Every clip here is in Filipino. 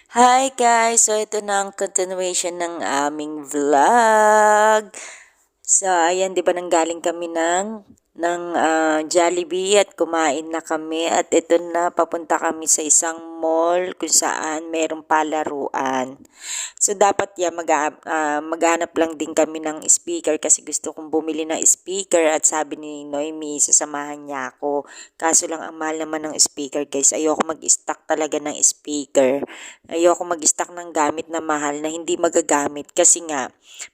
Hi guys! So ito na ang continuation ng aming vlog. So ayan, 'di ba nanggaling kami ng Jollibee at kumain na kami at ito na papunta kami sa isang mall kung saan merong palaruan. So dapat maghanap lang din kami ng speaker kasi gusto kong bumili ng speaker at sabi ni Noemi sasamahan niya ako. Kaso lang ang mahal naman ng speaker guys. Ayoko mag-stock talaga ng speaker. Ayoko mag-stock ng gamit na mahal na hindi magagamit kasi nga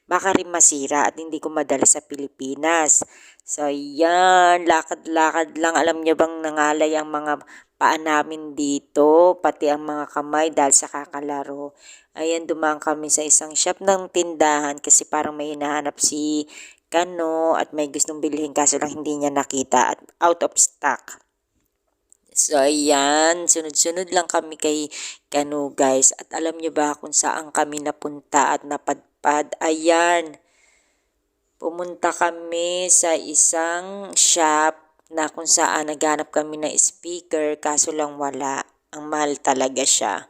baka rin masira at hindi ko madala sa Pilipinas. So, yan, lakad-lakad lang. Alam niyo bang nangalay ang mga paa namin dito, pati ang mga kamay dahil sa kakalaro. Ayan, dumaan kami sa isang shop ng tindahan kasi parang may hinahanap si Kano at may gustong bilhin kaso lang hindi niya nakita at out of stock. So, ayan, sunod-sunod lang kami kay Kano guys. At alam niyo ba kung saan kami napunta at napadpad? Ayan, pumunta kami sa isang shop na kung saan naghanap kami ng speaker kaso lang wala. Ang mahal talaga siya.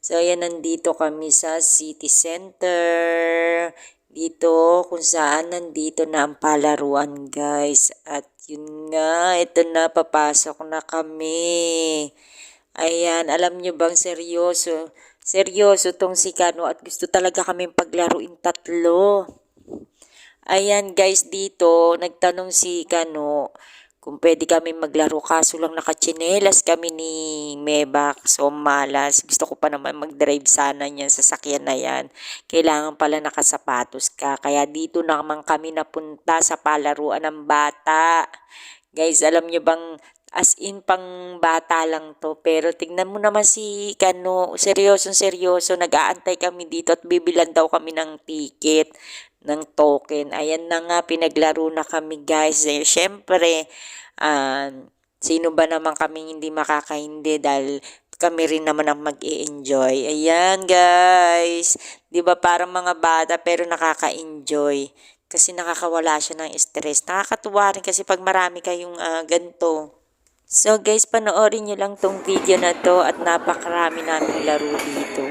So, ayan, nandito kami sa City Center. Dito, kung saan nandito na ang palaruan, guys. At yun nga, ito na, papasok na kami. Ayan, alam nyo bang seryoso? Seryoso tong si Kano at gusto talaga kami paglaruin tatlo. Ayan guys, dito nagtanong si Kano kung pwede kami maglaro kaso lang nakatsinelas kami ni Mebak. So malas. Gusto ko pa naman mag-drive sana niyan sa sasakyan na yan. Kailangan pala nakasapatos ka. Kaya dito naman kami napunta sa palaruan ng bata. Guys, alam niyo bang as in pang bata lang to. Pero tignan mo naman si Kano. Seryosong seryoso. Nag-aantay kami dito at bibilan daw kami ng ticket ng token. Ayan na nga, pinaglaro na kami guys. Syempre, sino ba naman kami hindi makakahindi dahil kami rin naman ang mag-i-enjoy. Ayan guys, 'di ba parang mga bata pero nakaka-enjoy kasi nakakawala siya ng stress. Nakakatuwa rin kasi pag marami kayong ganito. So guys, panoorin nyo lang tong video na to at napakarami naming laro dito.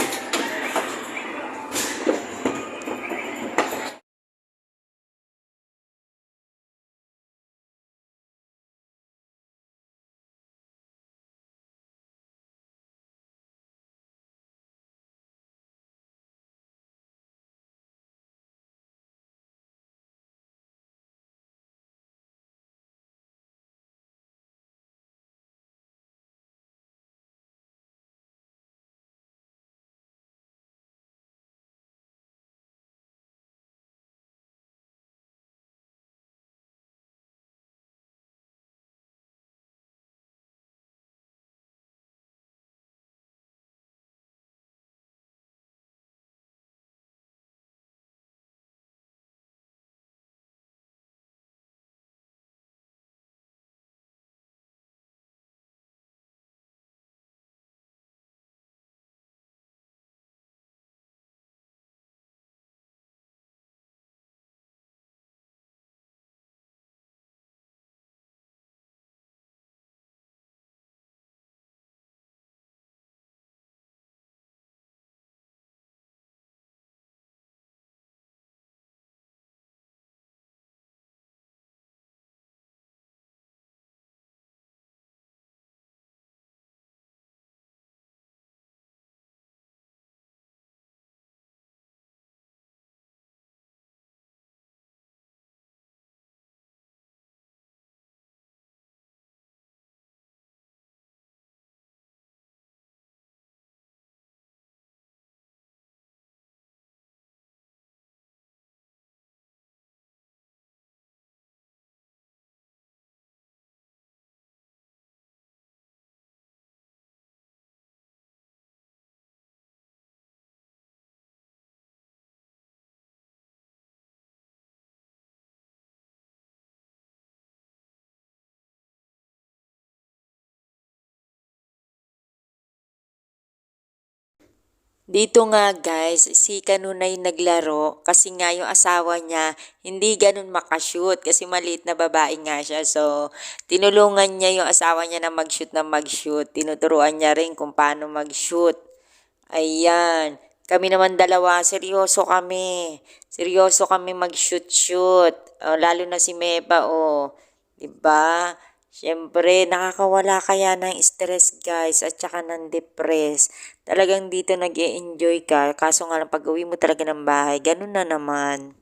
Dito nga guys, si Kanunay naglaro kasi nga yung asawa niya hindi ganun makashoot kasi maliit na babae nga siya. So, tinulungan niya yung asawa niya na mag-shoot na mag-shoot. Tinuturuan niya rin kung paano mag-shoot. Ayan. Kami naman dalawa, seryoso kami. Seryoso kami mag-shoot-shoot. Lalo na si Meba, oh. 'Di ba? Siyempre, nakakawala kaya ng stress, guys, at saka ng depress. Talagang dito nag enjoy ka. Kaso nga lang, pag-uwi mo talaga ng bahay, ganun na naman.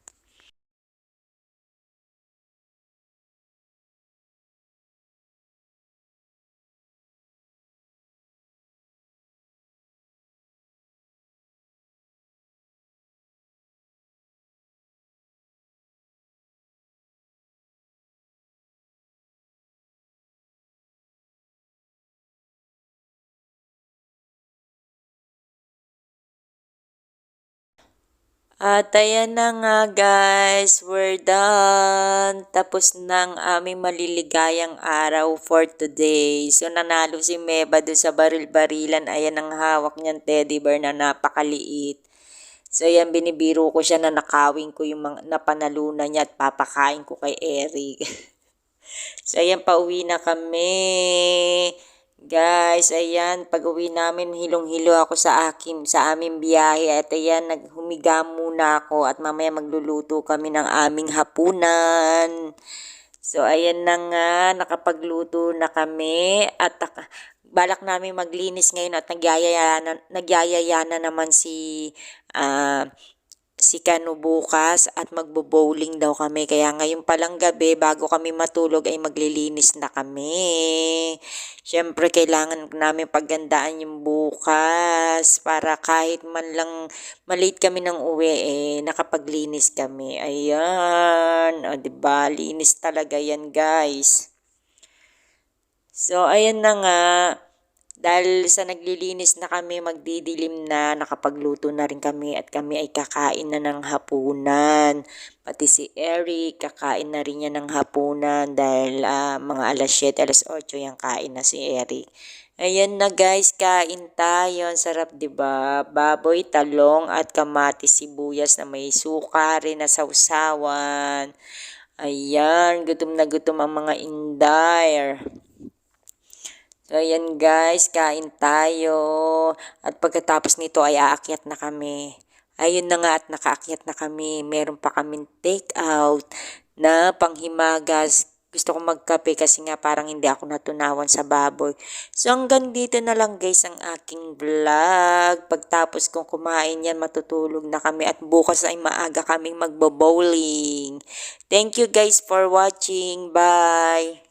At ayan na nga guys, we're done. Tapos ng aming maliligayang araw for today. So nanalo si Meba doon sa baril-barilan. Ayan ang hawak niyang teddy bear na napakaliit. So ayan, binibiro ko siya na nakawin ko yung mga napanalunan niya at papakain ko kay Eric. So ayan, pauwi na kami. Guys, ayan, pag-uwi namin, hilong-hilo ako sa aming biyahe. At ayan, naghumiga muna ako at mamaya magluluto kami ng aming hapunan. So, ayan na nga, nakapagluto na kami at balak namin maglinis ngayon at nagyayaya na naman si Kano bukas at magbo-bowling daw kami. Kaya ngayon palang gabi, bago kami matulog ay maglilinis na kami. Siyempre, kailangan namin paggandaan yung bukas para kahit man lang malate kami ng uwi, nakapaglinis kami. Ayan. O, diba? Linis talaga yan, guys. So, ayan na nga. Dahil sa naglilinis na kami, magdidilim na, nakapagluto na rin kami at kami ay kakain na ng hapunan. Pati si Eric, kakain na rin niya ng hapunan dahil mga alas 7, alas 8 yung kain na si Eric. Ayan na guys, kain tayo. Ang sarap, 'di ba? Baboy, talong at kamatis, sibuyas na may suka rin na sausawan. Ayan, gutom na gutom ang mga inday. So, ayan guys, kain tayo. At pagkatapos nito ay aakyat na kami. Ayun na nga at nakaakyat na kami. Meron pa kaming take out na panghimagas. Gusto kong magkape kasi nga parang hindi ako natunawan sa baboy. So hanggang dito na lang guys ang aking vlog. Pagtapos kong kumain yan, matutulog na kami at bukas ay maaga kaming magbo-bowling. Thank you guys for watching. Bye!